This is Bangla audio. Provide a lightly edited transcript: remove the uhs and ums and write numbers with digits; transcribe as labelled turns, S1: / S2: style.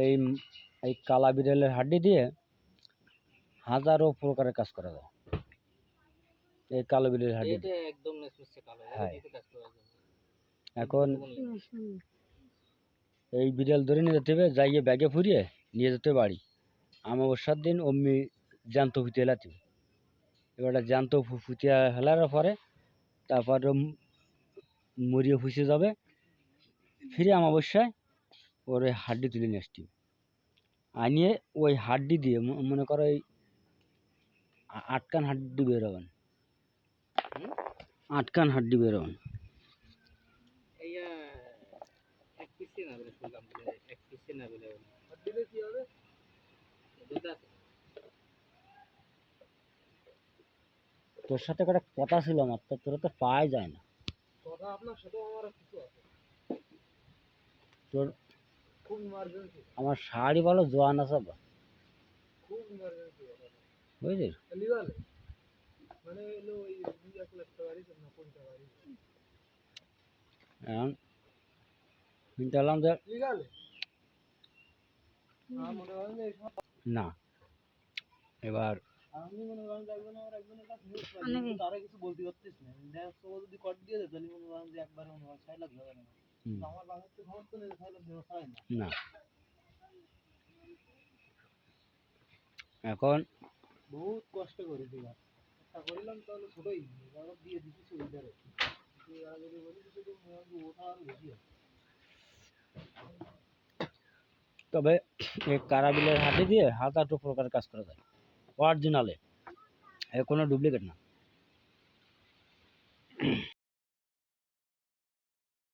S1: এই এই কালা বিড়ালের হাড্ডি দিয়ে হাজারো প্রকারের কাজ করা যায়। এই কালো বিড়ালের হাড্ডি
S2: একদম মেসমেসে কালো,
S1: হ্যাঁ।
S2: এতে কাজ করা যাবে।
S1: এখন এই বিড়াল ধরে নিয়ে যেতে হবে, যাইয়ে ব্যাগে ফুরিয়ে নিয়ে যেতে হবে বাড়ি। অমাবস্যার দিন অমনি জ্যান্ত ফুটিয়ে হেলাতে হবে। এবার জ্যান্ত ফুটিয়ে হেলার পরে তারপর মরিয়ে ফুসে যাবে, ফিরে অমাবস্যায় ওর ওই হাড্ডি তুলে নিয়ে আসতে হবে। আনিয়ে ওই হাড্ডি দিয়ে মনে করো ওই 8 কান হাড্ডি বের হবেন, 8 কান হাড্ডি বের হবেন।
S2: এই এক পিসে না বলে শুনলাম, এক পিসে না বলে হাড্ডিতে কি হবে? দুধ আছে।
S1: তোর সাথে একটা কথা ছিল আমার, তো তোরা তো পাওয়াই যায় না।
S2: কথা আপনার সাথে আমার কিছু আছে।
S1: তোর
S2: খুব ইমার্জেন্সি।
S1: আমার শাড়ি বলো জোয়ান আছে বা
S2: খুব ইমার্জেন্সি
S1: বুঝলি?
S2: লিগালে মানে এলো ওই 2 লাখ টাকা বাড়ি না 50 টাকা বাড়ি
S1: এখন চিন্তা করলাম যে
S2: লিগালে মনে হয়
S1: না, এবার
S2: আমি মনে করেন যে একজনের কাছে নিউজ পাই, তারা কিছু বলতে পারতিস না। দেখো যদি কট দিয়ে দেয় তাহলে মনে করেন যে একবারে মনে হয় 6 লাখ যাবে না। আমার বাবার তো সমস্ত নেই, 6 লাখ দেওয়া হয় না।
S1: না, এখন
S2: বহুত কষ্ট করে দিলাম, চেষ্টা করিলাম তাহলে ছোটই বাবা দিয়ে দিচ্ছি সুবিধারে। যদি বলি যদি ওটা আর বেশি হয়।
S1: তবে এই কারাবিলের হাড্ডি দিয়ে হাজারটো প্রকার কাজ করা যায় অরিজিনালে, এর কোনো ডুপ্লিকেট না।